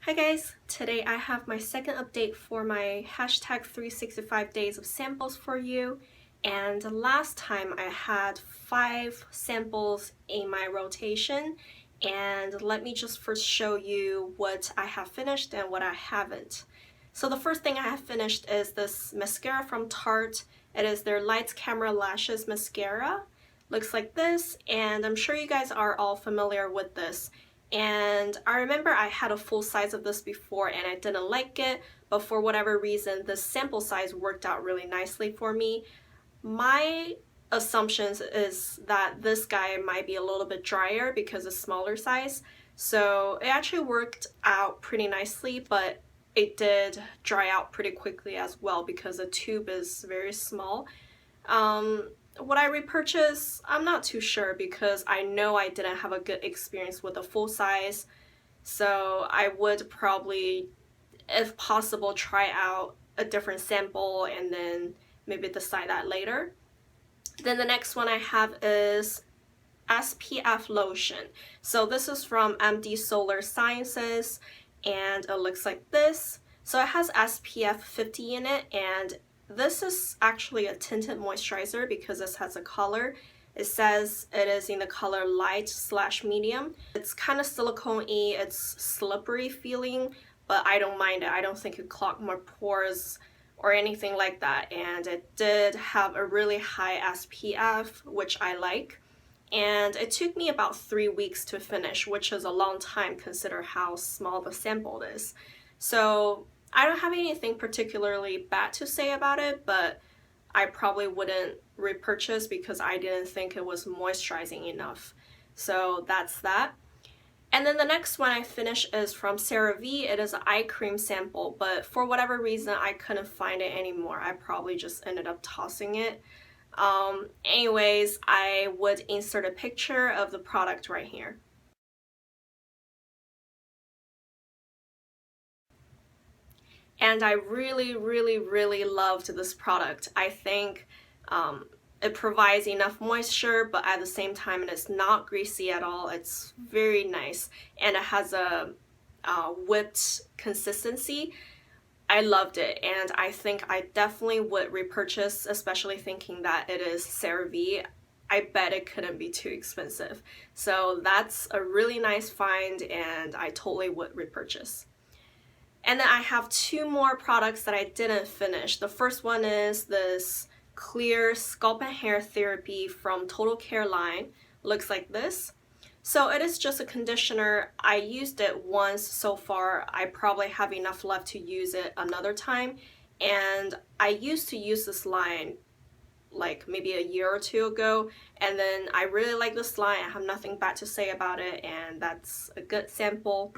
Hi guys, today I have my second update for my hashtag 365 days of samples for you. And last time I had 5 samples in my rotation, and let me just first show you what I have finished and what I haven't. So the first thing I have finished is this mascara from Tarte. It is their Lights Camera Lashes mascara. Looks like this, and I'm sure you guys are all familiar with this. And I remember I had a full size of this before and I didn't like it, but for whatever reason the sample size worked out really nicely for me. My assumptions is that this guy might be a little bit drier because it's smaller size, so it actually worked out pretty nicely, but it did dry out pretty quickly as well because the tube is very small. Would I repurchase? I'm not too sure because I know I didn't have a good experience with the full size, so I would probably, if possible, try out a different sample and then maybe decide that later. Then the next one I have is SPF lotion. So this is from Empties Solar Sciences and it looks like this. So it has SPF 50 in it, and this is actually a tinted moisturizer because this has a color. It says it is in the color light/medium. It's kind of silicone-y, it's slippery feeling, but I don't mind it. I don't think it clogged my pores or anything like that, and it did have a really high SPF, which I like. And it took me about 3 weeks to finish, which is a long time consider how small the sample is. So I don't have anything particularly bad to say about it, but I probably wouldn't repurchase because I didn't think it was moisturizing enough. So that's that. And then the next one I finished is from CeraVe. It is an eye cream sample, but for whatever reason I couldn't find it anymore. I probably just ended up tossing it. Anyways, I would insert a picture of the product right here. And I really loved this product. I think it provides enough moisture, but at the same time it is not greasy at all. It's very nice, and it has a whipped consistency. I loved it, and I think I definitely would repurchase, especially thinking that it is CeraVe. I bet it couldn't be too expensive. So that's a really nice find, and I totally would repurchase. And then I have 2 more products that I didn't finish. The first one is this clear scalp and hair therapy from Total Care line. Looks like this. So it is just a conditioner. I used it once so far. I probably have enough left to use it another time. And I used to use this line like maybe a year or 2 ago, and then I really like this line. I have nothing bad to say about it, and that's a good sample.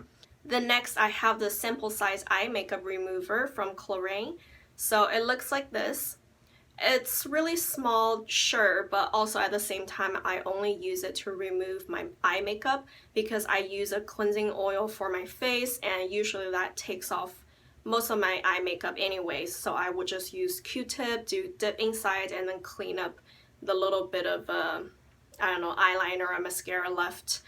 Then next I have the sample size eye makeup remover from Klorane. So it looks like this. It's really small, sure, but also at the same time I only use it to remove my eye makeup because I use a cleansing oil for my face, and usually that takes off most of my eye makeup anyways, so I would just use Q-tip, do dip inside, and then clean up the little bit of I don't know, eyeliner or mascara left.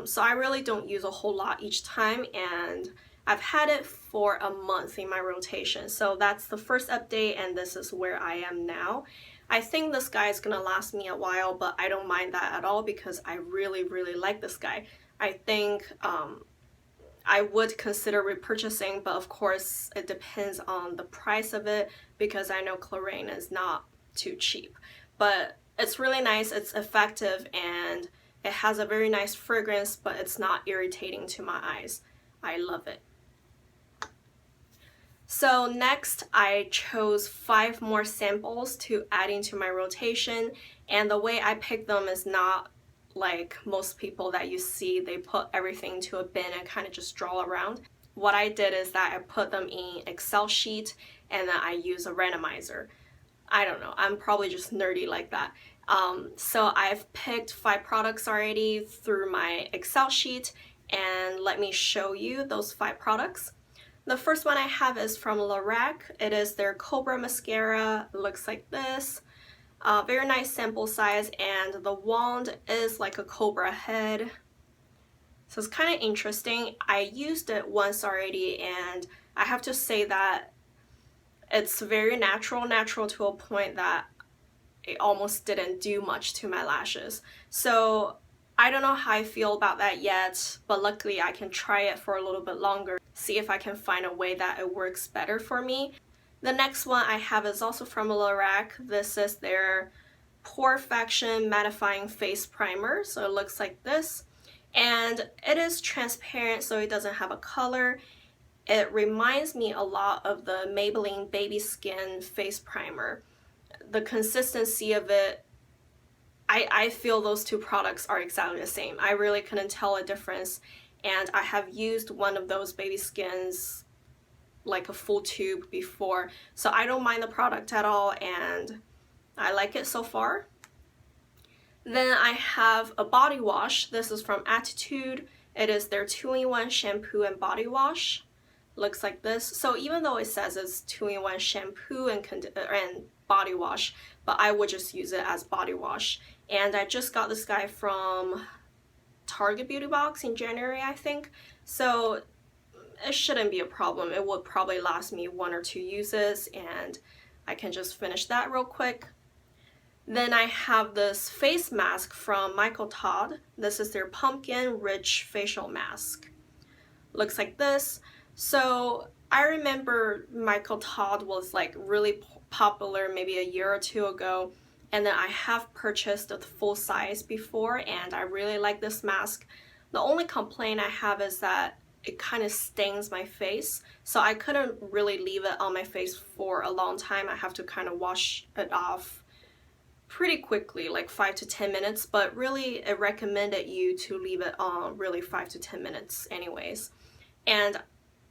So I really don't use a whole lot each time, and I've had it for a month in my rotation. So that's the first update, and this is where I am now. I think this guy is gonna last me a while, but I don't mind that at all because I really like this guy. I think I would consider repurchasing, but of course it depends on the price of it because I know Klorane is not too cheap. But it's really nice, it's effective, and it has a very nice fragrance, but it's not irritating to my eyes. I love it. So next I chose 5 more samples to add into my rotation, and the way I pick them is not like most people that you see. They put everything into a bin and kind of just draw around. What I did is that I put them in Excel sheet and then I use a randomizer. I don't know, I'm probably just nerdy like that. So I've picked 5 products already through my Excel sheet, and let me show you those 5 products. The first one I have is from Lorac. It is their Cobra mascara. It looks like this. Very nice sample size, and the wand is like a cobra head. So it's kind of interesting. I used it once already, and I have to say that it's very natural to a point that it almost didn't do much to my lashes. So I don't know how I feel about that yet, but luckily I can try it for a little bit longer, see if I can find a way that it works better for me. The next one I have is also from Lorac. This is their Porefection mattifying face primer. So it looks like this, and it is transparent, so it doesn't have a color. It reminds me a lot of the Maybelline Baby Skin face primer. The consistency of it, I feel those two products are exactly the same. I really couldn't tell a difference, and I have used one of those Baby Skins, like a full tube, before, so I don't mind the product at all, and I like it so far. Then I have a body wash. This is from Attitude. It is their 2-in-1 shampoo and body wash. Looks like this. So even though it says it's 2-in-1 shampoo and body wash, but I would just use it as body wash. And I just got this guy from Target Beauty Box in January, I think. So it shouldn't be a problem. It would probably last me 1 or 2 uses, and I can just finish that real quick. Then I have this face mask from Todd. This is their Pumpkin Rich Facial Mask. Looks like this. So I remember Todd was like really popular maybe a year or 2 ago, and then I have purchased the full size before, and I really like this mask. The only complaint I have is that it kind of stains my face, so I couldn't really leave it on my face for a long time. I have to kind of wash it off pretty quickly, like 5 to 10 minutes, but really it recommended you to leave it on really 5 to 10 minutes anyways. And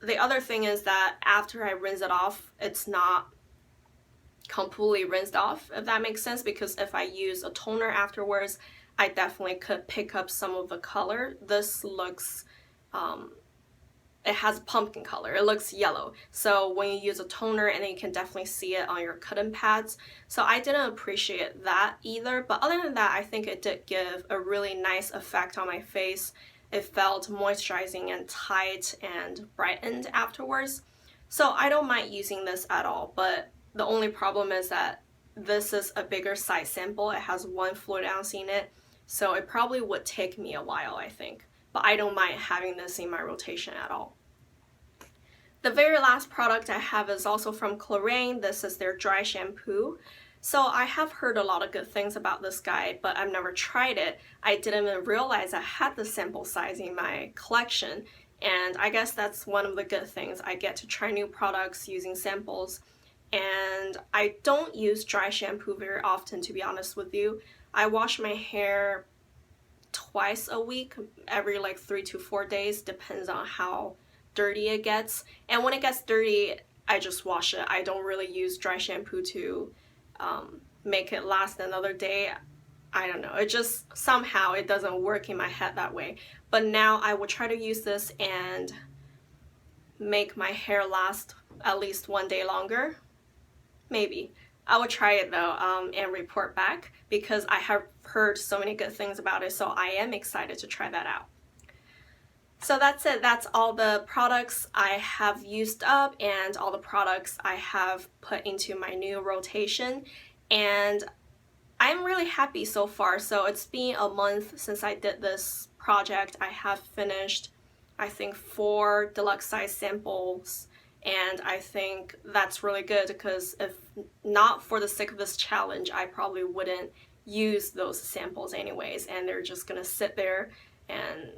the other thing is that after I rinse it off, it's not completely rinsed off, if that makes sense, because if I use a toner afterwards, I definitely could pick up some of the color. This looks it has pumpkin color. It looks yellow. So when you use a toner, and then you can definitely see it on your cotton pads. So I didn't appreciate that either. But other than that, I think it did give a really nice effect on my face. It felt moisturizing and tight and brightened afterwards. So I don't mind using this at all. But the only problem is that this is a bigger size sample. It has 1 fluid ounce in it. So it probably would take me a while, I think. But I don't mind having this in my rotation at all. The very last product I have is also from Klorane. This is their dry shampoo. So I have heard a lot of good things about this guy, but I've never tried it. I didn't even realize I had the sample size in my collection, and I guess that's one of the good things. I get to try new products using samples, and I don't use dry shampoo very often, to be honest with you. I wash my hair twice a week, every like 3 to 4 days, depends on how dirty it gets. And when it gets dirty, I just wash it. I don't really use dry shampoo to make it last another day. I don't know, it just somehow it doesn't work in my head that way. But now I will try to use this and make my hair last at least 1 day longer. Maybe. I will try it though, and report back, because I have heard so many good things about it, so I am excited to try that out. So that's it. That's all the products I have used up and all the products I have put into my new rotation, and I'm really happy so far. So it's been a month since I did this project. I have finished, I think, 4 deluxe size samples, and I think that's really good, because if not for the sake of this challenge, I probably wouldn't use those samples anyways, and they're just gonna sit there and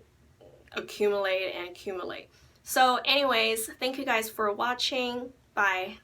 accumulate and accumulate. So anyways, thank you guys for watching. Bye.